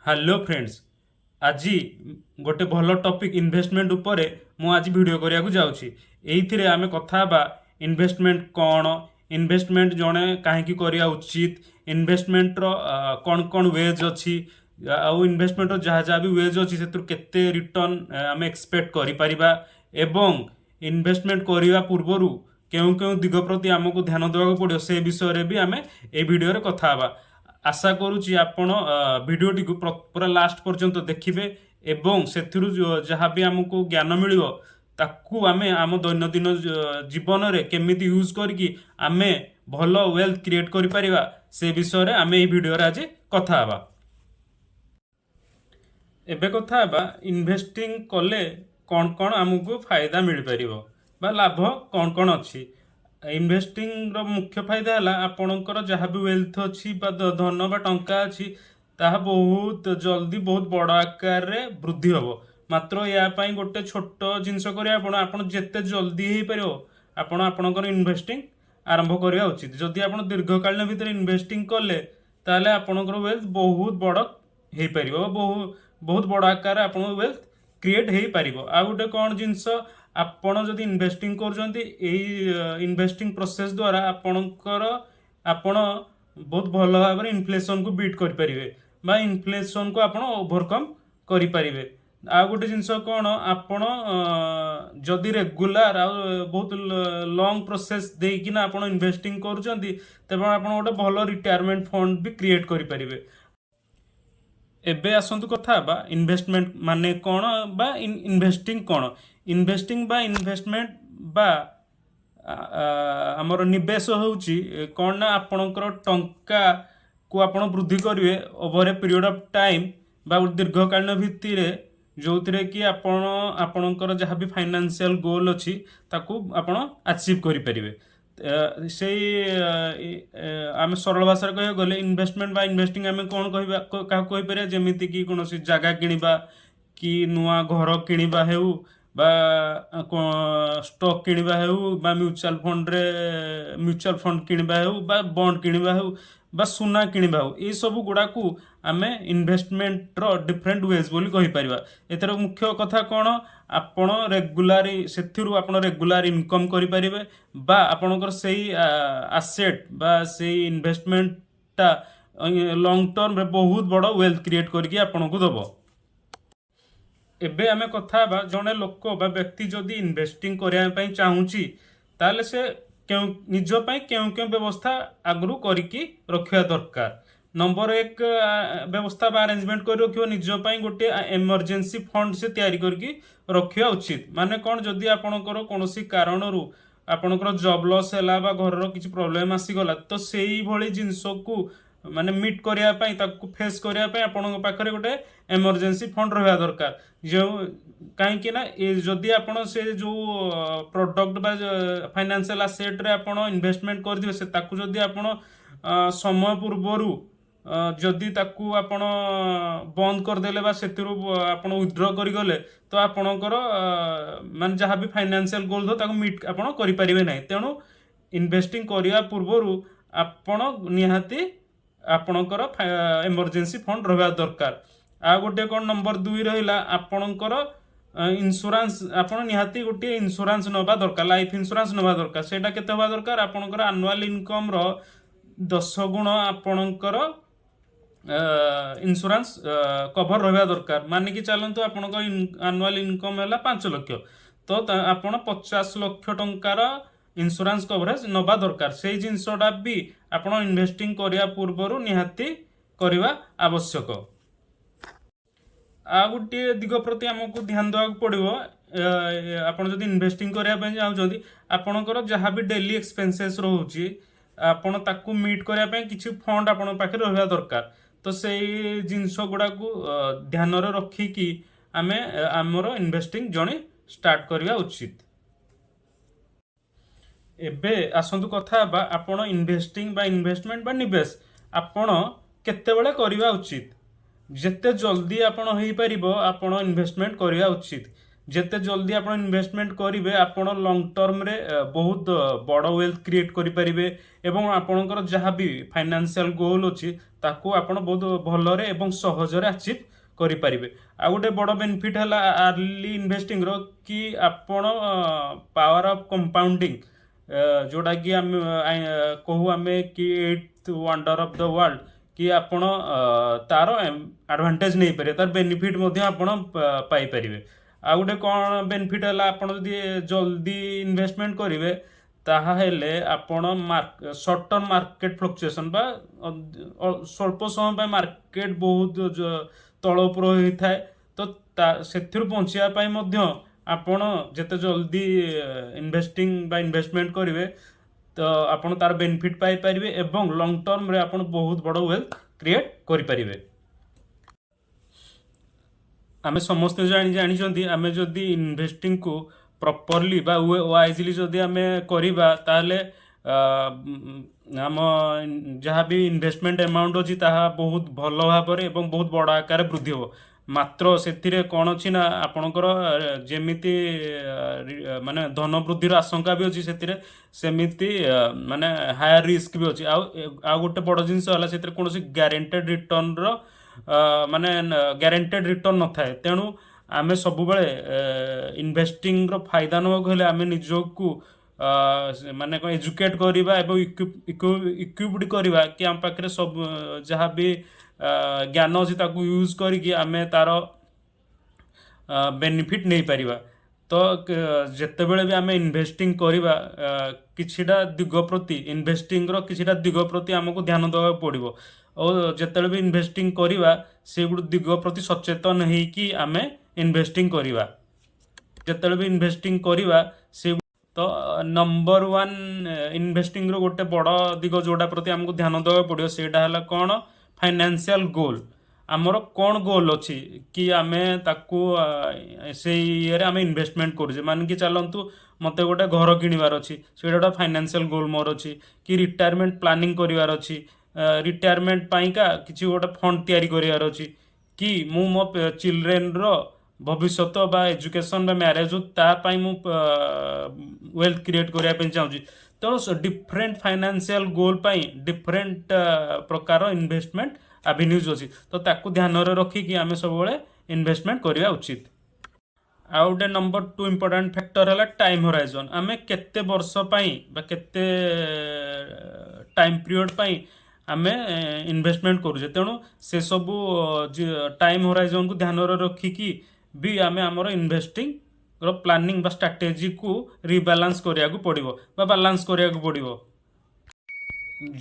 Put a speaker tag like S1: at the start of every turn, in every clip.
S1: Hello friends. आज गोटे भल टॉपिक इन्वेस्टमेंट उपरे मु आज वीडियो करिया को जाउछि। एइथिरे आमे कथा बा इन्वेस्टमेंट कौन, इन्वेस्टमेंट जणे काहेकि करिया उचित, इन्वेस्टमेंट रो कौन कौन वेज अछि, आउ इन्वेस्टमेंट रो जहाँ जहाँ भी वेज अछि सेतु केते रिटर्न आमे एक्सपेक्ट करि परिबा एवं इन्वेस्टमेंट करिया पूर्वरु केउ केउ दिग प्रति हमको ध्यान देवाक पड़ियो से विषय रे भी आमे ए वीडियो रे कथा हबा। आशा करुच्ची आपण भिडटी को पूरा लास्ट पर्यंत देखिए एवं से जहाँ भी आमको ज्ञान मिल ताकू आमे आम दैनंदिन जीवन रे केमिति यूज करके आमे भल वेल्थ क्रिएट करि परिबा से विषय रे आमे ए वीडियो रे आज कथा हबा। एबे कथा हबा इन्वेस्टिंग कले कौन कौन आमको फायदा मिल परिबो बा लाभ कौन कौन अच्छी। इन्वेस्टिंग रो मुख्य फायदा है आपणकर जहाँ भी वेल्थ अच्छी धन बा टंका अच्छी ताहा बहुत जल्दी बहुत बड़ आकार रे वृद्धि हम। मात्र या पाई गोटे छोट जिनस करिया आपण जेते जल्दी हो पार आपण आपणकर इन्वेस्टिंग आरंभ करवा उचित। जदि आप दीर्घकालीन भितर इन्वेस्टिंग कले ताले आपणकर वेल्थ बहुत बड़ हो पार, बहुत बड़ आकार आप वेल्थ क्रिएट हो पार। आ गोटे कौन जिनस आपण जदि इन्वेस्टिंग कर इन्वेस्टिंग प्रोसेस द्वारा आपणकर आपण बहुत भल भाव इन्फ्लेशन को बीट करें बा इन्फ्लेशन को आपण ओवरकम करें। आ गोटे जिनस कौन आपण जदि रेगुलार आ बहुत लॉन्ग प्रोसेस देकिना आपण इन्वेस्टिंग करुँच तेज आप गोटे भल रिटायरमेंट फंड भी क्रिएट करें। एबे आसंतु कथा बा इन्वेस्टमेंट माने कौन बा इन्वेस्टिंग कौन। इन्वेस्टिंग बा इन्वेस्टमेंट बा आमर निवेश होउची कौन ना आपणकर टंका को आपण वृद्धि करेंगे over a period of time बा दीर्घकालीन भित्ति जो थिरे कि आपण आपणकर जहाँ भी फाइनेंशियल गोल अच्छी ताकू आपण अचीव करें। से आम सरल भाषा कह गले इन्वेस्टमेंट बा इन्वेस्टिंग आम कौन कह जमीती कि कौन जगह किणवा कि नुआ घर किणवा हेउ बा स्टॉक किणवा हेउ बा म्यूचुअल फंड किणवा हेउ बा बॉन्ड किणवा हेउ बा सुना किणवा हेउ ये सब गुड़ा को आम इन्वेस्टमेंट रो डिफरेंट वेज बोली कहि परिबा। एतर मुख्य कथा कौन आपण रेगुलर से रेगुलर इनकम करि परिबे बा आपणकर से आसेट बा से इन्वेस्टमेंटा लॉन्ग टर्म रे बहुत बड़ वेल्थ क्रिएट करके आपन को दबो। एबे आमे कथा बा जने लोक बा व्यक्ति जदि इन्वेस्टिंग करिया पई चाहूची ताले से निज पई केउ व्यवस्था आगरू करिकी रखिया दरकार। नंबर एक व्यवस्था बा अरेंजमेंट कर रखियो निज पई गोटे इमरजेंसी फंड से तैयारी करके रखिया उचित। माने कौन जदि आपणकर कोनोसी कारणरू आपणकर जॉब लॉस हैला बा घर किसी प्रॉब्लम आसीगला तो सेही भली जिनस को माने मीट करिया पई ताकू फेस करिया पई आपन पाखरे गोटे इमरजेंसी फंड रहया दरकार। जो कहीं ना जदि आपण से जो प्रोडक्ट बा फाइनेंशियल एसेट रे आपण इन्वेस्टमेंट कर दिबे से ताकू जदि आपण समय पूर्वरु जदि ताकू आपण बंद कर देले बा सेतिरु आपण विथड्रॉ करि गले तो आपणकर मान जहाँ भी फाइनेंशियल गोल ताकू मीट आपण करि परिबे नै। तेणु इन्वेस्टिंग करिया पूर्वरु आपण निहाती आपणकर इमरजेंसी फंड रहबा दरकार। आ गोटे कौन नंबर 2 रहिला आपणकर इंश्योरेंस आपण निहाती गोटे इंश्योरेंस नबा दरकार, लाइफ इंश्योरेंस नबा दरकार। सेटा केते होबा दरकार आपणकर एनुअल इनकम रो 10 गुण आपणकर इंश्योरेंस कवर रहबा दरकार। माने कि चलंतु आपणकर एनुअल इनकम हैला 5 लाख तो आपण 50 लाख टंकार इंश्योरेंस कवरेज नबा दरकार। से जिनसटा भी आपण इन्वेस्टिंग करिया पूर्वरु निहाती करिवा आवश्यक। आ गोटे दिग प्रति आमको ध्यान देवा पड़ो आपड़ जब इन्वेस्टिंग करने चाहते आपणकर जहाँ भी डेली एक्सपेंसेस रोचे आपड़ ताकू मीट करने किसी फंड आपण पाखे रहा दरकार। तो से जिनस गुड़ा को ध्यान रखिकी आम आमर इन्वेस्टिंग जड़े स्टार्ट करवा उचित। एबे आसंतु कथा बा आपण इन्वेस्टिंग बा इन्वेस्टमेंट बा निवेश आपण केतेबेले करवा उचित। जेते जल्दी आपण होई परिबो आपण इन्वेस्टमेंट करवा उचित। ଯେତେ ଜଲ୍ଦି ଆପଣ ଇନଭେଷ୍ଟମେଣ୍ଟ କରିବେ ଆପଣ ଲଙ୍ଗ ଟର୍ମରେ ବହୁତ ବଡ଼ ୱେଲ୍ଥ କ୍ରିଏଟ୍ କରିପାରିବେ ଏବଂ ଆପଣଙ୍କର ଯାହା ବି ଫାଇନାନ୍ସିଆଲ ଗୋଲ୍ ଅଛି ତାକୁ ଆପଣ ବହୁତ ଭଲରେ ଏବଂ ସହଜରେ ଆଚିଭ୍ କରିପାରିବେ। ଆଉ ଗୋଟେ ବଡ଼ ବେନିଫିଟ୍ ହେଲା ଆର୍ଲି ଇନଭେଷ୍ଟିଂର କି ଆପଣ ପାୱାର ଅଫ୍ କମ୍ପାଉଣ୍ଡିଂ ଯୋଉଟାକି ଆମେ କହୁ ଆମେ କି eight wonder of the world କି ଆପଣ ତାର ଆଡଭାଣ୍ଟେଜ ନେଇପାରିବେ, ତାର ବେନିଫିଟ୍ ମଧ୍ୟ ଆପଣ ପାଇପାରିବେ। ଆଉ ଗୋଟେ କ'ଣ ବେନିଫିଟ୍ ହେଲା ଆପଣ ଯଦି ଜଲ୍ଦି ଇନଭେଷ୍ଟମେଣ୍ଟ କରିବେ ତାହେଲେ ଆପଣ ସର୍ଟ ଟର୍ମ ମାର୍କେଟ ଫ୍ଲକ୍ଚୁଏସନ୍ ବା ସ୍ୱଳ୍ପ ସମୟ ପାଇଁ ମାର୍କେଟ ବହୁତ ତଳ ଉପର ହୋଇଥାଏ, ତ ସେଥିରୁ ବଞ୍ଚିବା ପାଇଁ ମଧ୍ୟ ଆପଣ ଯେତେ ଜଲ୍ଦି ଇନଭେଷ୍ଟିଂ ବା ଇନଭେଷ୍ଟମେଣ୍ଟ କରିବେ ତ ଆପଣ ତାର ବେନିଫିଟ୍ ପାଇପାରିବେ ଏବଂ ଲଙ୍ଗ ଟର୍ମରେ ଆପଣ ବହୁତ ବଡ଼ ୱେଲ୍ଥ କ୍ରିଏଟ୍ କରିପାରିବେ। ଆମେ ସମସ୍ତେ ଜାଣିଛନ୍ତି ଆମେ ଯଦି ଇନଭେଷ୍ଟିଂକୁ ପ୍ରପରଲି ବା ୱାଇଜଲି ଯଦି ଆମେ କରିବା ତାହେଲେ ଆମ ଯାହା ବି ଇନଭେଷ୍ଟମେଣ୍ଟ ଆମାଉଣ୍ଟ ଅଛି ତାହା ବହୁତ ଭଲ ଭାବରେ ଏବଂ ବହୁତ ବଡ଼ ଆକାରରେ ବୃଦ୍ଧି ହେବ। ମାତ୍ର ସେଥିରେ କ'ଣ ଅଛି ନା ଆପଣଙ୍କର ଯେମିତି ମାନେ ଧନ ବୃଦ୍ଧିର ଆଶଙ୍କା ବି ଅଛି ସେଥିରେ, ସେମିତି ମାନେ ହାୟର ରିସ୍କ ବି ଅଛି। ଆଉ ଗୋଟେ ବଡ଼ ଜିନିଷ ହେଲା ସେଥିରେ କୌଣସି ଗ୍ୟାରେଣ୍ଟେଡ ରିଟର୍ଣ୍ଣର ମାନେ ଗ୍ୟାରେଣ୍ଟେଡ ରିଟର୍ଣ୍ଣ ନଥାଏ। ତେଣୁ ଆମେ ସବୁବେଳେ ଇନଭେଷ୍ଟିଂର ଫାଇଦା ନେବାକୁ ହେଲେ ଆମେ ନିଜକୁ ମାନେ କ'ଣ ଏଜୁକେଟ୍ କରିବା ଏବଂ ଇକ୍ୟୁପ୍ଡ କରିବା କି ଆମ ପାଖରେ ସବୁ ଯାହା ବି ଜ୍ଞାନ ଅଛି ତାକୁ ୟୁଜ୍ କରିକି ଆମେ ତାର ବେନିଫିଟ୍ ନେଇପାରିବା। ତ ଯେତେବେଳେ ବି ଆମେ ଇନଭେଷ୍ଟିଂ କରିବା କିଛିଟା ଦିଗ ପ୍ରତି ଇନଭେଷ୍ଟିଂର କିଛିଟା ଦିଗ ପ୍ରତି ଆମକୁ ଧ୍ୟାନ ଦେବାକୁ ପଡ଼ିବ ଓ ଯେତେବେଳେ ବି ଇନଭେଷ୍ଟିଂ କରିବା ସେଗୁଡ଼ିକ ଦିଗ ପ୍ରତି ସଚେତନ ହେଇକି ଆମେ ଇନଭେଷ୍ଟିଂ କରିବା। ଯେତେବେଳେ ବି ଇନଭେଷ୍ଟିଂ କରିବା ସେ ତ ନମ୍ବର ୱାନ୍ ଇନଭେଷ୍ଟିଂର ଗୋଟେ ବଡ଼ ଦିଗ ଯୋଉଟା ପ୍ରତି ଆମକୁ ଧ୍ୟାନ ଦେବାକୁ ପଡ଼ିବ ସେଇଟା ହେଲା କ'ଣ, ଫାଇନାନ୍ସିଆଲ ଗୋଲ୍। ଆମର କ'ଣ ଗୋଲ୍ ଅଛି କି ଆମେ ତାକୁ ସେଇ ଇଏରେ ଆମେ ଇନଭେଷ୍ଟମେଣ୍ଟ କରୁଛେ। ମାନିକି ଚାଲନ୍ତୁ ମୋତେ ଗୋଟେ ଘର କିଣିବାର ଅଛି, ସେଇଟା ଗୋଟେ ଫାଇନାନ୍ସିଆଲ ଗୋଲ୍ ମୋର ଅଛି। କି ରିଟାୟାରମେଣ୍ଟ ପ୍ଲାନିଂ କରିବାର ଅଛି, ରିଟାୟାରମେଣ୍ଟ ପାଇଁକା କିଛି ଗୋଟେ ଫଣ୍ଡ ତିଆରି କରିବାର ଅଛି, କି ମୁଁ ମୋ ଚିଲଡ୍ରେନର ଭବିଷ୍ୟତ ବା ଏଜୁକେସନ୍ ବା ମ୍ୟାରେଜ୍ ତା ପାଇଁ ମୁଁ ୱେଲ୍ଥ କ୍ରିଏଟ୍ କରିବା ପାଇଁ ଚାହୁଁଛି। ତେଣୁ ଡିଫରେଣ୍ଟ ଫାଇନାନ୍ସିଆଲ ଗୋଲ୍ ପାଇଁ ଡିଫରେଣ୍ଟ ପ୍ରକାର ଇନଭେଷ୍ଟମେଣ୍ଟ ଆଭିନ୍ୟୁଜ୍ ଅଛି, ତ ତାକୁ ଧ୍ୟାନରେ ରଖିକି ଆମେ ସବୁବେଳେ ଇନଭେଷ୍ଟମେଣ୍ଟ କରିବା ଉଚିତ। ଆଉ ଗୋଟେ ନମ୍ବର 2 ଇମ୍ପୋର୍ଟାଣ୍ଟ ଫ୍ୟାକ୍ଟର ହେଲା ଟାଇମ୍ ହୋରାଇଜନ୍। ଆମେ କେତେ ବର୍ଷ ପାଇଁ ବା କେତେ ଟାଇମ୍ ପିରିୟଡ଼ ପାଇଁ ଆମେ ଇନଭେଷ୍ଟମେଣ୍ଟ କରୁଛେ, ତେଣୁ ସେସବୁ ଟାଇମ୍ ହୋରାଇଜନ୍କୁ ଧ୍ୟାନରେ ରଖିକି ବି ଆମେ ଆମର ଇନଭେଷ୍ଟିଂର ପ୍ଲାନିଂ ବା ଷ୍ଟ୍ରାଟେଜିକୁ ରିବାଲାନ୍ସ କରିବାକୁ ପଡ଼ିବ ବା ବାଲାନ୍ସ କରିବାକୁ ପଡ଼ିବ।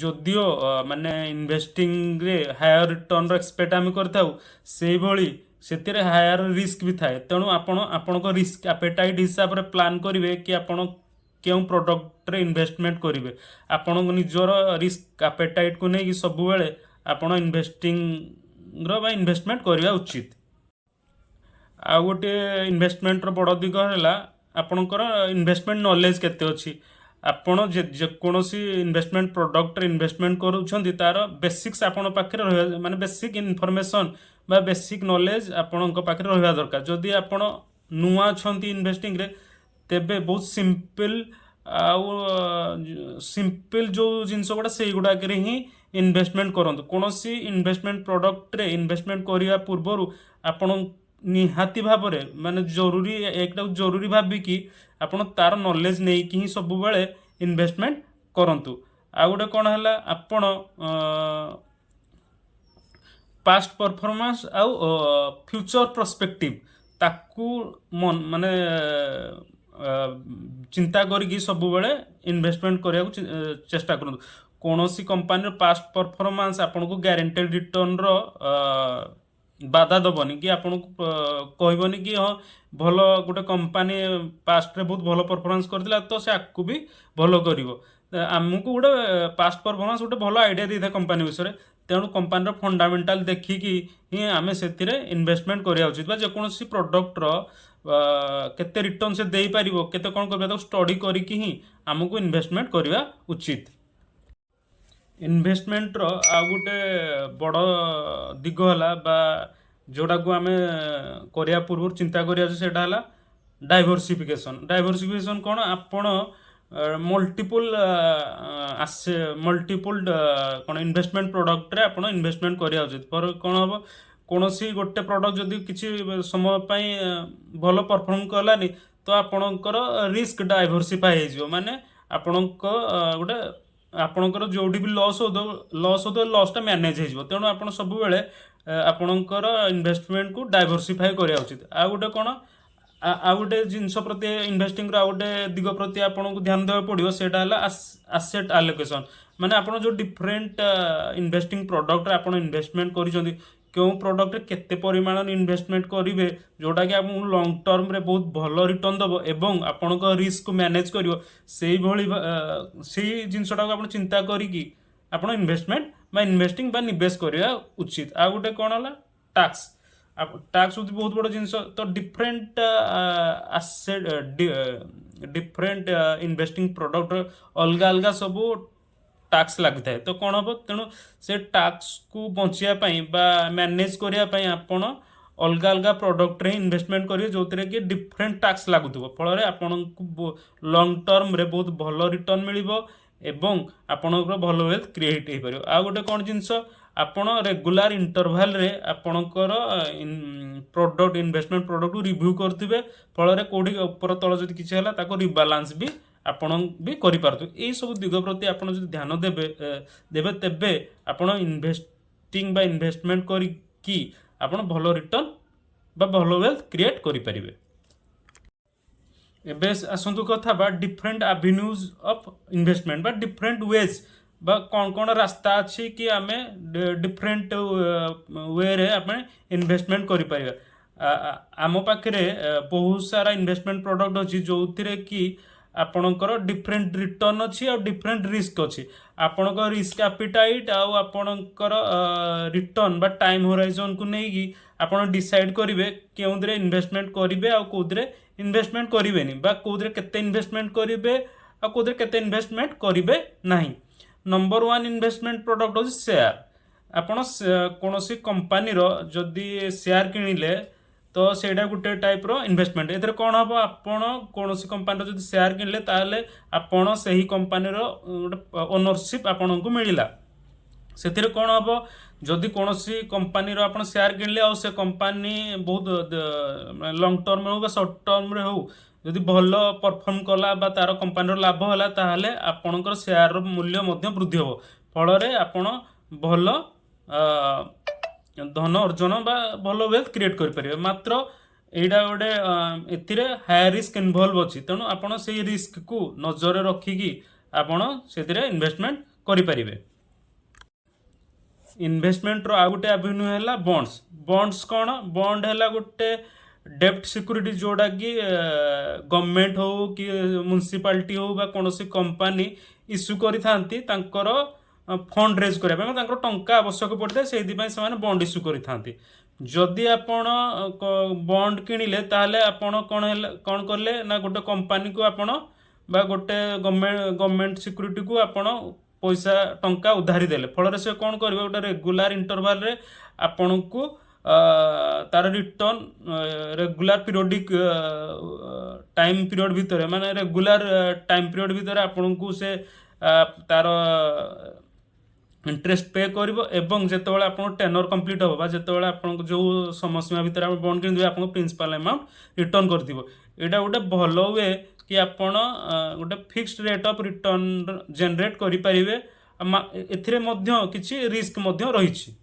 S1: ଯଦିଓ ମାନେ ଇନଭେଷ୍ଟିଂରେ ହାୟର ରିଟର୍ଣ୍ଣର ଏକ୍ସପେକ୍ଟ ଆମେ କରିଥାଉ, ସେଇଭଳି ସେଥିରେ ହାୟର ରିସ୍କ ବି ଥାଏ। ତେଣୁ ଆପଣ ଆପଣଙ୍କ ରିସ୍କ ଆପେଟାଇଟ୍ ହିସାବରେ ପ୍ଲାନ୍ କରିବେ କି ଆପଣ କେଉଁ ପ୍ରଡ଼କ୍ଟରେ ଇନଭେଷ୍ଟମେଣ୍ଟ କରିବେ। ଆପଣଙ୍କ ନିଜର ରିସ୍କ ଆପେଟାଇଟ୍କୁ ନେଇକି ସବୁବେଳେ ଆପଣ ଇନଭେଷ୍ଟିଂର ବା ଇନଭେଷ୍ଟମେଣ୍ଟ କରିବା ଉଚିତ। ଆଉ ଗୋଟେ ଇନଭେଷ୍ଟମେଣ୍ଟର ବଡ଼ ଦିଗ ହେଲା ଆପଣଙ୍କର ଇନଭେଷ୍ଟମେଣ୍ଟ ନଲେଜ କେତେ ଅଛି। ଆପଣ ଯେକୌଣସି ଇନଭେଷ୍ଟମେଣ୍ଟ ପ୍ରଡ଼କ୍ଟରେ ଇନଭେଷ୍ଟମେଣ୍ଟ କରୁଛନ୍ତି ତାର ବେସିକ୍ସ ଆପଣଙ୍କ ପାଖରେ ରହିବା, ମାନେ ବେସିକ୍ ଇନଫର୍ମେସନ୍ ବା ବେସିକ୍ ନଲେଜ ଆପଣଙ୍କ ପାଖରେ ରହିବା ଦରକାର। ଯଦି ଆପଣ ନୂଆ ଅଛନ୍ତି ଇନଭେଷ୍ଟିଂରେ ତେବେ ବହୁତ ସିମ୍ପଲ୍ ଯେଉଁ ଜିନିଷ ଗୁଡ଼ା ସେଇଗୁଡ଼ାକରେ ହିଁ ଇନଭେଷ୍ଟମେଣ୍ଟ କରନ୍ତୁ। କୌଣସି ଇନଭେଷ୍ଟମେଣ୍ଟ ପ୍ରଡ଼କ୍ଟରେ ଇନଭେଷ୍ଟମେଣ୍ଟ କରିବା ପୂର୍ବରୁ ଆପଣ ନିହାତି ଭାବରେ ମାନେ ଏକଟାକୁ ଜରୁରୀ ଭାବିକି ଆପଣ ତାର ନଲେଜ ନେଇକି ହିଁ ସବୁବେଳେ ଇନଭେଷ୍ଟମେଣ୍ଟ କରନ୍ତୁ। ଆଉ ଗୋଟେ କ'ଣ ହେଲା ଆପଣ ପାଷ୍ଟ ପରଫର୍ମାନ୍ସ ଆଉ ଫ୍ୟୁଚର ପ୍ରସ୍ପେକ୍ଟିଭ ତାକୁ ମାନେ ଚିନ୍ତା କରିକି ସବୁବେଳେ ଇନଭେଷ୍ଟମେଣ୍ଟ କରିବାକୁ ଚେଷ୍ଟା କରନ୍ତୁ। କୌଣସି କମ୍ପାନୀର ପାଷ୍ଟ ପରଫର୍ମାନ୍ସ ଆପଣଙ୍କୁ ଗ୍ୟାରେଣ୍ଟେଡ୍ ରିଟର୍ଣ୍ଣର ବାଧା ଦେବନି କି ଆପଣଙ୍କୁ କହିବନି କି ହଁ ଭଲ ଗୋଟେ କମ୍ପାନୀ ପାଷ୍ଟରେ ବହୁତ ଭଲ ପରଫର୍ମାନ୍ସ କରିଥିଲା ତ ସେ ଆଗକୁ ବି ଭଲ କରିବ। ଆମକୁ ଗୋଟେ ପାଷ୍ଟ ପରଫର୍ମାନ୍ସ ଗୋଟେ ଭଲ ଆଇଡ଼ିଆ ଦେଇଥାଏ କମ୍ପାନୀ ବିଷୟରେ। ତେଣୁ କମ୍ପାନୀର ଫଣ୍ଡାମେଣ୍ଟାଲ ଦେଖିକି ହିଁ ଆମେ ସେଥିରେ ଇନଭେଷ୍ଟମେଣ୍ଟ କରିବା ଉଚିତ ବା ଯେକୌଣସି ପ୍ରଡ଼କ୍ଟର କେତେ ରିଟର୍ଣ୍ଣ ସେ ଦେଇପାରିବ କେତେ କ'ଣ କରିବା ତାକୁ ଷ୍ଟଡି କରିକି ହିଁ ଆମକୁ ଇନଭେଷ୍ଟମେଣ୍ଟ କରିବା ଉଚିତ। ଇନଭେଷ୍ଟମେଣ୍ଟର ଆଉ ଗୋଟେ ବଡ଼ ଦିଗ ହେଲା ବା ଯେଉଁଟାକୁ ଆମେ କରିବା ପୂର୍ବରୁ ଚିନ୍ତା କରିବା ସେଇଟା ହେଲା डाइवर्सिफिकेशन कौन आपण मल्टीपल मल्टीपल कौन इन्वेस्टमेंट प्रोडक्ट रे आपण इन्वेस्टमेंट करिया उचित पर कौन हम कौन सी गोटे प्रोडक्ट जदि किसी समय पाई भल परफॉर्म कलानी तो आपणकर रिस्क डाइवर्सिफाई हो माने आपणक गोटे आपणकर जोड़ी भी लॉस हो लॉसटा मैनेज हो तेणु आप सब आपणकर इन्वेस्टमेंट को डाइवर्सिफाई करा उचित आ गोटे कौन आउ गोटे जिनस प्रति इन्वेस्टिंग आउ गोटे दिग प्रति आपको ध्यान देवा पड़ो सेटा आसेट आलोकेशन माने आप जो डिफरेंट इन्वेस्टिंग प्रोडक्ट आप इन्वेस्टमेंट कर क्यों प्रोडक्ट केते परिमाण इन्वेस्टमेंट करेंगे जोटा कि आप लॉन्ग टर्म रे बहुत भल रिटर्न दब एवं आपण रिस्क को मैनेज कर जिनसटा आप चिंता करी आप इन्वेस्टमेंट इन्वेस्टिंग निवेश करवा उचित आ गोटे कौन है टैक्स टैक्स हूँ बहुत बड़ जिनस तो different asset different investing product अलग अलग सब टैक्स लगी थाए तो कौन हम तेणु से टैक्स को बचाई मैनेज करने आपण अलग अलग प्रोडक्ट रे इन्वेस्टमेंट करेंगे जो कि डिफरेंट टैक्स लगुव फल आपन लॉन्ग टर्म रे बहुत भल रिटर्न मिल एवं आपणकर भल वेल्थ क्रिएट हो पार आ गोटे कौन जिनस आपण रेगुलर इंटरवल रे आपणकर प्रोडक्ट इन्वेस्टमेंट प्रोडक्ट को रिव्यू करथिबे फल कोडी ऊपर तल जदि किछि हला ताको रिबालांस भी आपण भी करि पारथु एई सब दिग प्रति आपण जदि ध्यान देबे तेबे आपण इन्वेस्टिंग बा इन्वेस्टमेंट करी कि आपण भलो रिटर्न बा भलो वेल्थ क्रिएट करि परिबे एबे आसंतु कथा बा डिफरेंट एवेन्यूज ऑफ इन्वेस्टमेंट बा डिफरेंट वेज बा कौन कौन रास्ता अच्छी कि आम डिफरेंट वे रे आम इन्वेस्टमेंट करें आम पाखे बहुत सारा इन्वेस्टमेंट प्रोडक्ट अच्छी जो थी कि आपणकर डिफरेंट रिटर्न अच्छी और डिफरेंट रिस्क अच्छी आपणकर रिस्क एपिटाइट आपणकर रिटर्न बा टाइम होराइजन को लेकिन आपड़ डिसाइड करेंगे क्यों इन्वेस्टमेंट करेंगे आ कौदे इन्वेस्टमेंट करेंगे बा कौदे केते इन्वेस्टमेंट करेंगे आ कौदे केते इन्वेस्टमेंट करेंगे नहीं नंबर वन इन्वेस्टमेंट प्रोडक्ट हूँ शेयर आपण कौन सी कंपानी जदि शेयर किणिले तो सेटा गोटे टाइप रो इन्वेस्टमेंट ए कौन हम आपण कौन सी कंपानी जदि शेयर किणिले ताले आपण से ही कंपानी गोटे ओनरशिप आपण को मिलला से कौन हम जदि कौन सी कंपानी आप शेयर किणिले आ से कंपानी बहुत लॉन्ग टर्म हो शॉर्ट टर्म रे हो जदि भल परफॉर्म कला बा तार कंपानी लाभ है ताहले आपणकर शेयर मूल्य वृद्धि हो फल आपण भल धन अर्जन बा भल वेल्थ क्रिएट करें मात्र एटा गोटे ए हाई रिस्क इनवॉल्व अच्छी तेणु आपड़ से रिस्क को नजर रखिकी आपड़ से इन्वेस्टमेंट करें इन्वेस्टमेंट रो आ गोटे एवेन्यू है बॉन्ड्स बॉन्ड्स कौन बॉन्ड है गोटे डेप्ट सिक्यूरिटी जोड़ा कि गवर्नमेंट हो कि म्युनिसिपालिटी हो बा कौन सी कंपनी इश्यू करी थांती तांकर फंड रेज करने टंका आवश्यक पड़ता है से बॉन्ड इश्यू करी थांती जदि आपण बॉन्ड किणिले ताहले आपण कौन कले ना गोटे कंपनी को आपण बा गोटे गवर्नमेंट सिक्यूरिटी को आपण पैसा टंका उधारी देले फल से कौन कर गोटे रेगुलर इंटरवल रे आपण को तार return regular periodic time period भितर माने रेगुलर टाइम पीरियड भितर आपण को से तार इंटरेस्ट पे करिवो एवं जेतेबेले आपण टेनर कंप्लीट हो जेतेबेले आपण जो समय सीमा भितर आपण बॉन्ड किन दिबे आपण प्रिंसिपल अमाउंट रिटर्न कर दिबो एटा गोटे भलो वे कि आपण गोटे fixed rate of return generate करि परिबे एथिरे मध्य किछि रिस्क मध्य रहिछि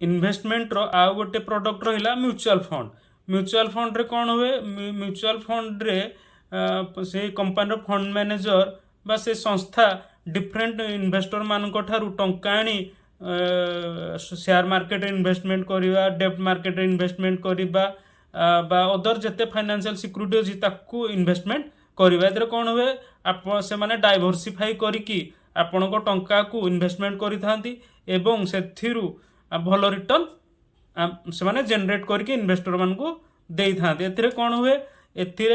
S1: इन्वेस्टमेंट रो आ गोटे प्रोडक्ट रहिला म्यूचुअल फंड रे कौन हुए म्यूचुअल फंड रे से कंपनी रो फंड मैनेजर बा से संस्था डिफरेंट इन्वेस्टर मानक ठारू टंका आनी शेयर मार्केट इन्वेस्टमेंट करवा डेब्ट मार्केट इन्वेस्टमेंट करवा बा अदर जेते फाइनेंशियल सिक्यूरिटी अछि ताकू इन्वेस्टमेंट करवा एतरे कौन हुए आप से माने डाइवर्सिफाई करिकी आपण को टंका को इन्वेस्टमेंट करि थांती एवं सेथिरु भल रिटर्न से माने जनरेट करके इन्वेस्टर मान को दे था ए कौन हुए ए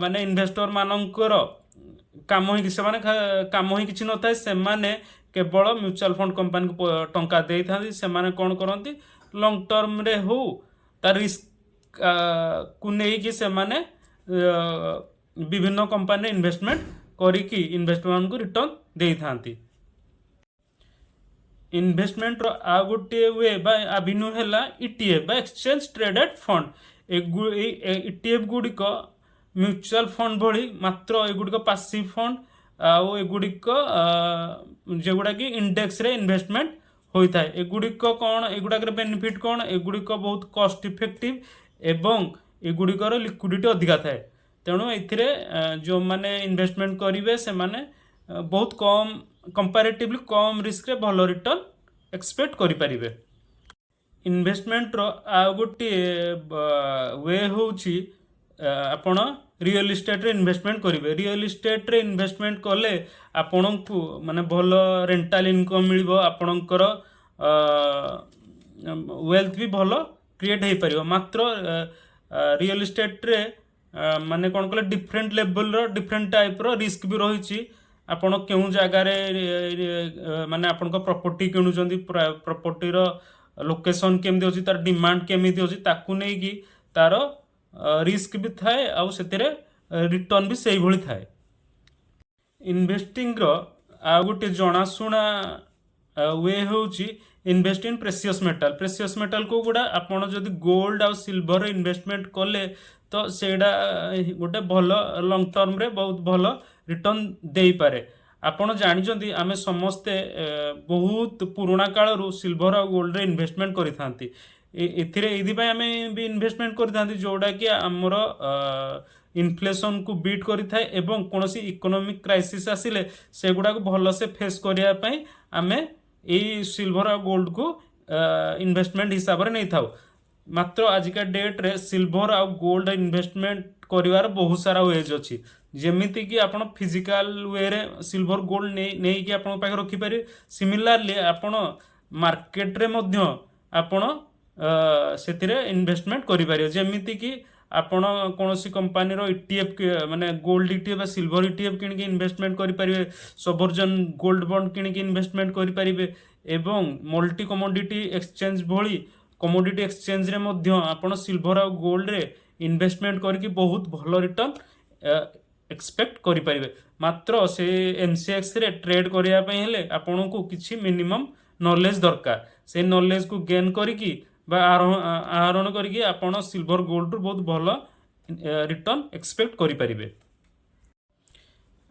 S1: माने इन्वेस्टर मानकर काम ही से माने काम ही किसी न थाए से माने केवल म्यूचुअल फंड कंपनी को टंका दे था से माने कौन करती लॉन्ग टर्म रे हो तार रिस्क को नेइकी से माने विभिन्न कंपनी इन्वेस्टमेंट करिकी इन्वेस्टमेंट को रिटर्न देई थांती। इन्वेस्टमेंट रो आ गोटे वे बा एवेन्यू हैला ईटीएफ बा एक्सचेंज ट्रेडेड फंड। ईटीएफ गुड़िक म्यूचुअल फंड भली मात्र एगुड़िक पासिव फंड आउ एगुड़िक जेगुड़ा कि इंडेक्स रे इन्वेस्टमेंट होता है। एगुड़िक कौन एगुड़ाक बेनिफिट कौन एगुड़िक बहुत कॉस्ट इफेक्टिव एवं एगुड़िकर लिक्विडिटी अधिका थाए। तेणु एथिरे जो माने इन्वेस्टमेंट करेंगे से माने बहुत कम कंपैरेटिवली कम रिस्क रे भल रिटर्न एक्सपेक्ट करि परिबे। इन्वेस्टमेंट रो आ गोटे वे होउची आपण रियल इस्टेट रे इन्वेस्टमेंट करेंगे। रियल इस्टेट रे इन्वेस्टमेंट कले आपण को माने भल रेंटाल इनकम मिलिबो, आपणकर वेल्थ भी भल क्रिएट हो पारिबो। मात्र रियल इस्टेट रे माने कौन कले डिफरेंट लेवल रो डिफरेंट टाइप रो रिस्क भी रही। आपण केउं जगार माने आपण प्रॉपर्टी किणुचंदी प्रॉपर्टी रो लोकेशन केमती अछि, तार डिमांड केमिति अछि, ताकू नै कि तार रिस्क भी थाए आउ सेतिरे रिटर्न भी सेही भली थाए। इन्वेस्टिंग रो आ गोटे जणाशुना वे होउची invest in precious metal. Precious metal को गुड़ा आपण जदि गोल्ड आ सिल्वर इन्वेस्टमेंट कले तो सेडा गोटे भल लॉन्ग टर्म रे बहुत भल रिटर्न देई पारे। आपण जानिचंती आमे समस्ते बहुत पुराना कालरू सिल्वर और गोल्ड रे इन्वेस्टमेंट करि थांती। एथिरे एदिपाई आमे भी इन्वेस्टमेंट करि थांती जोड़ा कि हमर इन्फ्लेशन को बीट करि थाए एवं कोनोसी इकोनॉमिक क्राइसिस आसिले सेगुडा को भल से फेस करिया पई आमे ए सिल्वर और गोल्ड को इन्वेस्टमेंट हिसाब रे नै थाउ। मात्र आजिका डेट रे सिल्वर और गोल्ड इन्वेस्टमेंट करिवार बहुत सारा वेज अछि। जेमिति कि आपण फिजिकल वे रे सिल्वर गोल्ड नै कि आपण पाखे रखि पारे। सिमिलरली आपण मार्केट रे मध्य आपण सेतिरे इन्वेस्टमेंट करि पारे। जेमिति कि आपण कोनोसी कंपनी रो ईटीएफ माने गोल्ड ईटीएफ या सिल्वर ईटीएफ किन के इन्वेस्टमेंट करि पारिबे, सोवरजन गोल्ड बॉन्ड किन के इन्वेस्टमेंट करि पारिबे एवं मल्टी कमोडिटी एक्सचेंज भली कमोडिटी एक्सचेंज रे मध्य आपण सिल्वर और गोल्ड रे इन्वेस्टमेंट करके बहुत भल रिटर्न एक्सपेक्ट करि पारिबे। मात्र से एमसीएक्स रे ट्रेड करिया पई हेले आपण को किछि मिनिमम नॉलेज दरकार। से नॉलेज को गेन करिकी बा आहरण करिकी आपण सिल्वर गोल्ड रो बहुत भल रिटर्न एक्सपेक्ट करि पारिबे।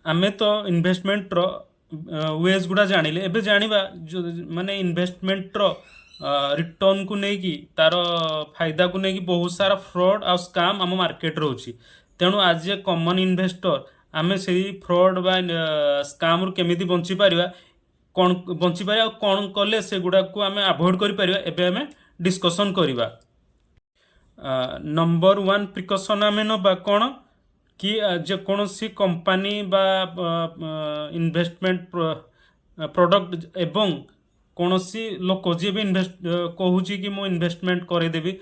S1: आमे तो इन्वेस्टमेंट रो वेज गुड़ा जानिले, एबे जानिबा माने इन्वेस्टमेंट रो रिटर्न को नेकी तार फायदा को नेकी बहुत सारा फ्रॉड आ स्कैम आम मार्केट रोची। तेणु आज ए कॉमन इन्वेस्टर आमे से फ्रॉड बा स्कैम रु केमिति बंची पारिबा, कौन बंची पारिबा, कौन कले से गुड़ा को आमे अवॉइड करि पारिबा एबे आमे डिस्कशन करिबा। नंबर 1 प्रिकॉशन आमे नबा कोन कि जे कोनोसी कंपनी बा इन्वेस्टमेंट प्रोडक्ट एवं कोनोसी लोक जे भी इन्वेस्ट कहूची कि मो इन्वेस्टमेंट करे देबी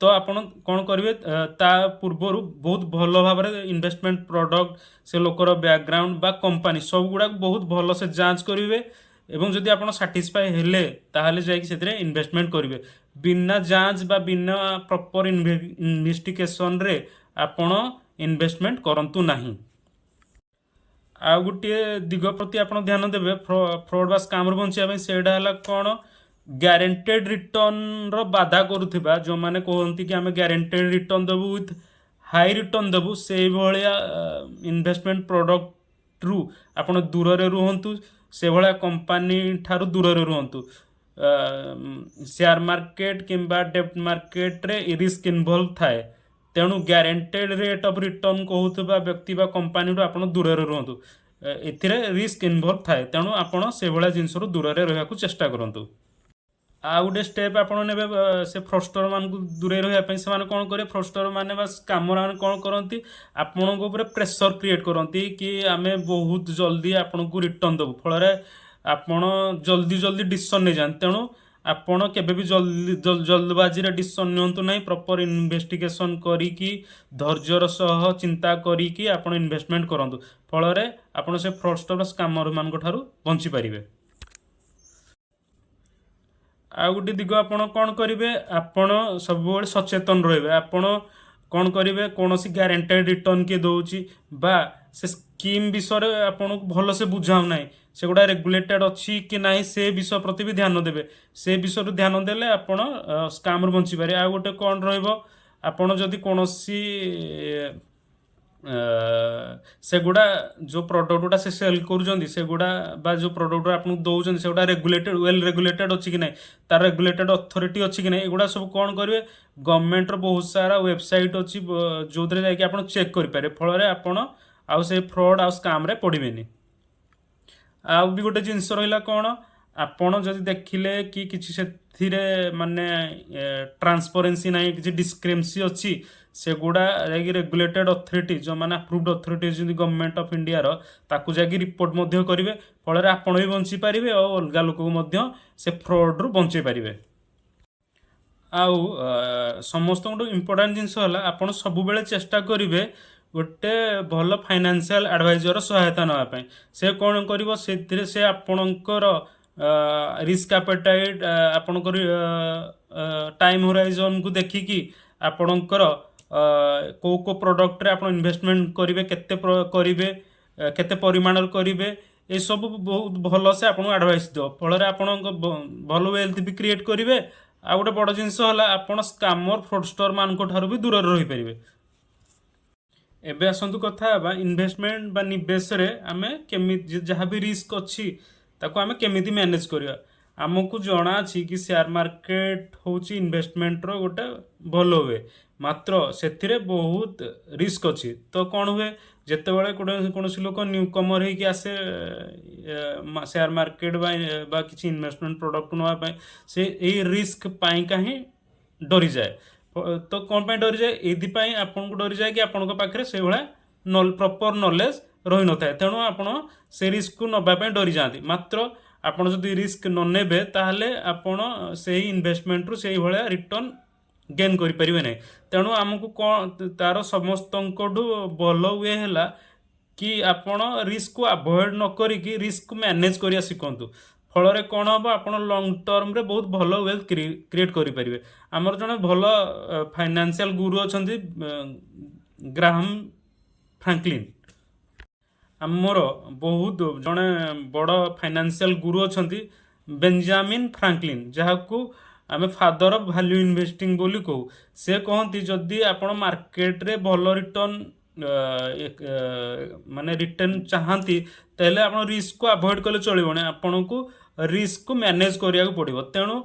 S1: तो आपण कौन करेंगे ता पूर्वर बहुत भल भाव इन्वेस्टमेंट प्रोडक्ट से लोकर बैकग्राउंड बा कंपनी सब गुड़ा बहुत भल से जांच करेंगे एवं जदि आप साटिस्फाई हेले ताहले जाइक सेतिरे इन्वेस्टमेंट करेंगे। बिना जांच बा बिना प्रॉपर इन्वेस्टिगेशन रे आपण इन्वेस्टमेंट करंतु नाही। आ गोटे दिग प्रति आप ध्यान देवे फ्रॉड बा स्कैम रो बंचिया सेटा है कौन ग्यारंटेड रिटर्न रो बाधा करुवा जो मैंने कहती कि आम ग्यारंटेड रिटर्न देबू विथ हाई रिटर्न देबू से भाया इन्वेस्टमेंट प्रोडक्ट रु आपण दूर रे रुहंतु, से भाया कंपनी ठारू दूर रे रुहंतु। शेयर मार्केट किंबा डेब्ट मार्केट रे रिस्क इन्वॉल्व थाए, तेणु ग्यारंटेड रेट ऑफ रिटर्न कहूथबा व्यक्ति बा कंपनी रो आपण दूर रे रुहंतु। एथिरे रिस्क इन्वॉल्व थाए, तेणु आपण से भाया जिनस रो दूर रे रहया को चेष्टा करंतु। आ गोटे स्टेप आपण नेबे से फ्रॉडस्टर मान को दूरे रहिया से माने कोन करे फ्रॉडस्टर माने बस कामर माने कोन करंती आपण को ऊपर प्रेशर क्रिएट करंती कि आमे बहुत जल्दी आपण को रिटर्न देबू, फल रे आपण जल्दी जल्दी डिसीजन नै जान। तेणु आपण केबे भी जल्दबाजी रे डिसीजन नियंतु नै, प्रॉपर इन्वेस्टिगेशन करी कि धैर्यर सह चिंता करी कि आपण इन्वेस्टमेंट करंतु, फल रे आपण से फ्रॉडस्टर स्कैमर मान को थारु बंची परिबे। ଆଉ ଗୋଟେ ଦିଗ ଆପଣ କ'ଣ କରିବେ, ଆପଣ ସବୁବେଳେ ସଚେତନ ରହିବେ। ଆପଣ କ'ଣ କରିବେ, କୌଣସି ଗ୍ୟାରେଣ୍ଟେଡ୍ ରିଟର୍ନ କିଏ ଦେଉଛି ବା ସେ ସ୍କିମ୍ ବିଷୟରେ ଆପଣଙ୍କୁ ଭଲସେ ବୁଝାଉ ନାହିଁ, ସେଗୁଡ଼ା ରେଗୁଲେଟେଡ୍ ଅଛି କି ନାହିଁ ସେ ବିଷୟ ପ୍ରତି ବି ଧ୍ୟାନ ଦେବେ। ସେ ବିଷୟରୁ ଧ୍ୟାନ ଦେଲେ ଆପଣ ସ୍କାମ୍ରୁ ବଞ୍ଚିପାରିବେ। ଆଉ ଗୋଟେ କ'ଣ ରହିବ, ଆପଣ ଯଦି କୌଣସି ସେଗୁଡ଼ା ଯେଉଁ ପ୍ରଡ଼କ୍ଟ ଗୁଡ଼ା ସେ ସେଲ୍ କରୁଛନ୍ତି ସେଗୁଡ଼ା ବା ଯେଉଁ ପ୍ରଡ଼କ୍ଟ ଗୁଡ଼ା ଆପଣଙ୍କୁ ଦେଉଛନ୍ତି ସେଗୁଡ଼ା ରେଗୁଲେଟେଡ୍ ୱେଲ୍ ରେଗୁଲେଟେଡ୍ ଅଛି କି ନାହିଁ, ତାର ରେଗୁଲେଟେଡ୍ ଅଥରିଟି ଅଛି କି ନାହିଁ, ଏଗୁଡ଼ା ସବୁ କ'ଣ କରିବେ, ଗଭର୍ଣ୍ଣମେଣ୍ଟର ବହୁତ ସାରା ୱେବସାଇଟ୍ ଅଛି ଯେଉଁଥିରେ ଯାଇକି ଆପଣ ଚେକ୍ କରିପାରିବେ। ଫଳରେ ଆପଣ ଆଉ ସେ ଫ୍ରଡ୍ ଆଉ ସ୍କାମ୍ରେ ପଡ଼ିବେନି। ଆଉ ବି ଗୋଟେ ଜିନିଷ ରହିଲା କ'ଣ, ଆପଣ ଯଦି ଦେଖିଲେ କି କିଛି ସେଥିରେ ମାନେ ଟ୍ରାନ୍ସପରେନ୍ସି ନାହିଁ, କିଛି ଡିସ୍କ୍ରିପେନ୍ସି ଅଛି, ସେଗୁଡ଼ା ଯାଇକି ରେଗୁଲେଟେଡ୍ ଅଥରିଟି ଯେଉଁମାନେ ଆପ୍ରୁଭ୍ଡ ଅଥରିଟି ଅଛନ୍ତି ଗଭର୍ଣ୍ଣମେଣ୍ଟ ଅଫ୍ ଇଣ୍ଡିଆର, ତାକୁ ଯାଇକି ରିପୋର୍ଟ ମଧ୍ୟ କରିବେ। ଫଳରେ ଆପଣ ବି ବଞ୍ଚିପାରିବେ ଆଉ ଅଲଗା ଲୋକକୁ ମଧ୍ୟ ସେ ଫ୍ରଡ୍ରୁ ବଞ୍ଚେଇ ପାରିବେ। ଆଉ ସମସ୍ତଙ୍କଠୁ ଇମ୍ପୋର୍ଟାଣ୍ଟ ଜିନିଷ ହେଲା, ଆପଣ ସବୁବେଳେ ଚେଷ୍ଟା କରିବେ ଗୋଟେ ଭଲ ଫାଇନାନ୍ସିଆଲ ଆଡ଼ଭାଇଜର ସହାୟତା ନେବା ପାଇଁ। ସେ କ'ଣ କରିବ, ସେଥିରେ ସେ ଆପଣଙ୍କର ରିସ୍କ ଆପେଟାଇଟ୍, ଆପଣଙ୍କର ଟାଇମ୍ ହୋରାଇଜନକୁ ଦେଖିକି ଆପଣଙ୍କର କେଉଁ କେଉଁ ପ୍ରଡ଼କ୍ଟରେ ଆପଣ ଇନଭେଷ୍ଟମେଣ୍ଟ କରିବେ, କେତେ କରିବେ, କେତେ ପରିମାଣରେ କରିବେ, ଏସବୁ ବହୁତ ଭଲସେ ଆପଣଙ୍କୁ ଆଡ଼ଭାଇସ୍ ଦେବ। ଫଳରେ ଆପଣଙ୍କ ଭଲ ୱେଲ୍ଥ ବି କ୍ରିଏଟ୍ କରିବେ। ଆଉ ଗୋଟେ ବଡ଼ ଜିନିଷ ହେଲା, ଆପଣ ସ୍କାମର ଫ୍ରଡଷ୍ଟର ମାନଙ୍କ ଠାରୁ ବି ଦୂରରେ ରହିପାରିବେ। ଏବେ ଆସନ୍ତୁ କଥା ହେବା ଇନଭେଷ୍ଟମେଣ୍ଟ ବା ନିବେଶରେ ଆମେ କେମିତି ଯାହା ବି ରିସ୍କ ଅଛି ତାକୁ ଆମେ କେମିତି ମ୍ୟାନେଜ କରିବା। ଆମକୁ ଜଣାଅଛି କି ସେୟାର ମାର୍କେଟ ହେଉଛି ଇନଭେଷ୍ଟମେଣ୍ଟର ଗୋଟେ ଭଲ ୱେ, ମାତ୍ର ସେଥିରେ ବହୁତ ରିସ୍କ ଅଛି। ତ କ'ଣ ହୁଏ, ଯେତେବେଳେ କୌଣସି ଲୋକ ନ୍ୟୁ କମର ହେଇକି ଆସେ ସେୟାର ମାର୍କେଟ ବା କିଛି ଇନଭେଷ୍ଟମେଣ୍ଟ ପ୍ରଡ଼କ୍ଟ ନେବା ପାଇଁ, ସେ ଏଇ ରିସ୍କ ପାଇଁକା ହିଁ ଡରିଯାଏ। ତ କ'ଣ ପାଇଁ ଡରିଯାଏ, ଏଇଥିପାଇଁ ଆପଣଙ୍କୁ ଡରିଯାଏ କି ଆପଣଙ୍କ ପାଖରେ ସେଇଭଳିଆ ପ୍ରପର ନଲେଜ ରହିନଥାଏ। ତେଣୁ ଆପଣ ସେ ରିସ୍କକୁ ନେବା ପାଇଁ ଡରିଯାଆନ୍ତି। ମାତ୍ର ଆପଣ ଯଦି ରିସ୍କ ନ ନେବେ ତାହେଲେ ଆପଣ ସେଇ ଇନଭେଷ୍ଟମେଣ୍ଟରୁ ସେଇଭଳିଆ ରିଟର୍ନ ଗେନ୍ କରିପାରିବେ ନାହିଁ। ତେଣୁ ଆମକୁ କ'ଣ, ତାର ସମସ୍ତଙ୍କଠୁ ଭଲ ୱେ ହେଲା କି ଆପଣ ରିସ୍କକୁ ଆଭଏଡ଼ ନ କରିକି ରିସ୍କକୁ ମ୍ୟାନେଜ କରିବା ଶିଖନ୍ତୁ। ଫଳରେ କ'ଣ ହେବ, ଆପଣ ଲଙ୍ଗ ଟର୍ମରେ ବହୁତ ଭଲ ୱେଲ୍ଥ କ୍ରିଏଟ୍ କରିପାରିବେ। ଆମର ଜଣେ ଭଲ ଫାଇନାନ୍ସିଆଲ ଗୁରୁ ଅଛନ୍ତି, ଗ୍ରାହାମ ଫ୍ରାଙ୍କଲିନ୍। ଆମର ବହୁତ ଜଣେ ବଡ଼ ଫାଇନାନ୍ସିଆଲ ଗୁରୁ ଅଛନ୍ତି, ବେଞ୍ଜାମିନ୍ ଫ୍ରାଙ୍କଲିନ୍, ଯାହାକୁ ଆମେ ଫାଦର ଅଫ୍ ଭ୍ୟାଲ୍ୟୁ ଇନଭେଷ୍ଟିଂ ବୋଲି କହୁ। ସେ କହନ୍ତି, ଯଦି ଆପଣ ମାର୍କେଟରେ ଭଲ ରିଟର୍ନ ମାନେ ରିଟର୍ନ ଚାହାନ୍ତି, ତାହେଲେ ଆପଣ ରିସ୍କକୁ ଆଭଏଡ଼ କଲେ ଚଳିବନି, ଆପଣଙ୍କୁ ରିସ୍କକୁ ମ୍ୟାନେଜ କରିବାକୁ ପଡ଼ିବ। ତେଣୁ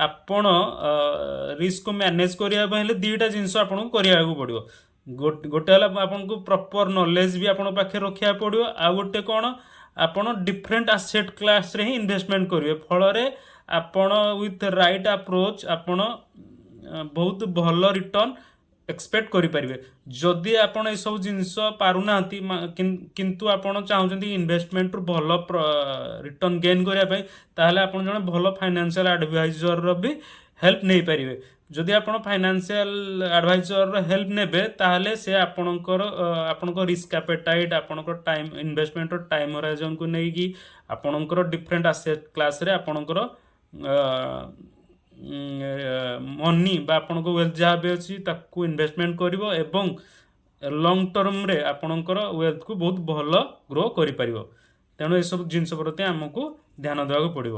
S1: ଆପଣ ରିସ୍କକୁ ମ୍ୟାନେଜ କରିବା ପାଇଁ ହେଲେ ଦୁଇଟା ଜିନିଷ ଆପଣଙ୍କୁ କରିବାକୁ ପଡ଼ିବ। ଗୋଟେ ହେଲା ଆପଣଙ୍କୁ ପ୍ରପର ନଲେଜ ବି ଆପଣଙ୍କ ପାଖରେ ରଖିବାକୁ ପଡ଼ିବ। ଆଉ ଗୋଟେ କ'ଣ, ଆପଣ ଡିଫରେଣ୍ଟ ଆସେଟ୍ କ୍ଲାସରେ ହିଁ ଇନଭେଷ୍ଟମେଣ୍ଟ କରିବେ। ଫଳରେ ଆପଣ ୱିଥ୍ ରାଇଟ୍ ଆପ୍ରୋଚ୍ ଆପଣ ବହୁତ ଭଲ ରିଟର୍ନ ଏକ୍ସପେକ୍ଟ କରିପାରିବେ। ଯଦି ଆପଣ ଏସବୁ ଜିନିଷ ପାରୁନାହାନ୍ତି କିନ୍ତୁ ଆପଣ ଚାହୁଁଛନ୍ତି ଇନଭେଷ୍ଟମେଣ୍ଟରୁ ଭଲ ରିଟର୍ନ ଗେନ୍ କରିବା ପାଇଁ, ତାହେଲେ ଆପଣ ଜଣେ ଭଲ ଫାଇନାନ୍ସିଆଲ ଆଡ଼ଭାଇଜରର ବି ହେଲ୍ପ ନେଇପାରିବେ। ଯଦି ଆପଣ ଫାଇନାନ୍ସିଆଲ ଆଡ଼ଭାଇଜରର ହେଲ୍ପ ନେବେ, ତାହେଲେ ସେ ଆପଣଙ୍କ ରିସ୍କ ଆପେଟାଇଟ୍, ଆପଣଙ୍କର ଟାଇମ୍ ଇନଭେଷ୍ଟମେଣ୍ଟର ଟାଇମ୍ ହୋରାଇଜନକୁ ନେଇକି ଆପଣଙ୍କର ଡିଫରେଣ୍ଟ ଆସେଟ୍ କ୍ଲାସରେ ଆପଣଙ୍କର ମନି ବା ଆପଣଙ୍କ ୱେଲ୍ଥ ଯାହା ବି ଅଛି ତାକୁ ଇନଭେଷ୍ଟମେଣ୍ଟ କରିବ ଏବଂ ଲଙ୍ଗ ଟର୍ମରେ ଆପଣଙ୍କର ୱେଲ୍ଥକୁ ବହୁତ ଭଲ ଗ୍ରୋ କରିପାରିବ। ତେଣୁ ଏସବୁ ଜିନିଷ ପ୍ରତି ଆମକୁ ଧ୍ୟାନ ଦେବାକୁ ପଡ଼ିବ।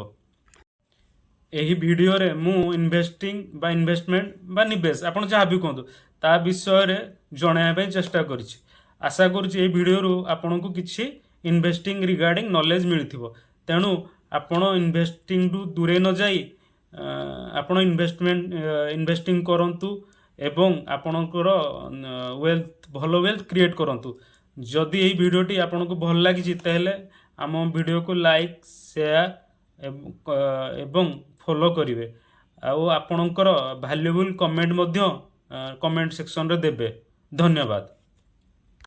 S1: ଏହି ଭିଡ଼ିଓରେ ମୁଁ ଇନଭେଷ୍ଟିଂ ବା ଇନଭେଷ୍ଟମେଣ୍ଟ ବା ନିବେଶ, ଆପଣ ଯାହା ବି କୁହନ୍ତୁ, ତା ବିଷୟରେ ଜଣାଇବା ପାଇଁ ଚେଷ୍ଟା କରିଛି। ଆଶା କରୁଛି ଏହି ଭିଡ଼ିଓରୁ ଆପଣଙ୍କୁ କିଛି ଇନଭେଷ୍ଟିଂ ରିଗାର୍ଡ଼ିଂ ନଲେଜ ମିଳିଥିବ। ତେଣୁ ଆପଣ ଇନଭେଷ୍ଟିଂରୁ ଦୂରେଇ ନ ଯାଇ ଆପଣ ଇନଭେଷ୍ଟିଂ କରନ୍ତୁ ଏବଂ ଆପଣଙ୍କର ଭଲ ୱେଲ୍ଥ କ୍ରିଏଟ୍ କରନ୍ତୁ। ଯଦି ଏହି ଭିଡ଼ିଓଟି ଆପଣଙ୍କୁ ଭଲ ଲାଗିଛି, ତାହେଲେ ଆମ ଭିଡ଼ିଓକୁ ଲାଇକ୍, ସେୟାର ଏବଂ ଫଲୋ କରିବେ। ଆଉ ଆପଣଙ୍କର ଭ୍ୟାଲୁଏବୁଲ୍ କମେଣ୍ଟ ମଧ୍ୟ କମେଣ୍ଟ ସେକ୍ସନରେ ଦେବେ। ଧନ୍ୟବାଦ।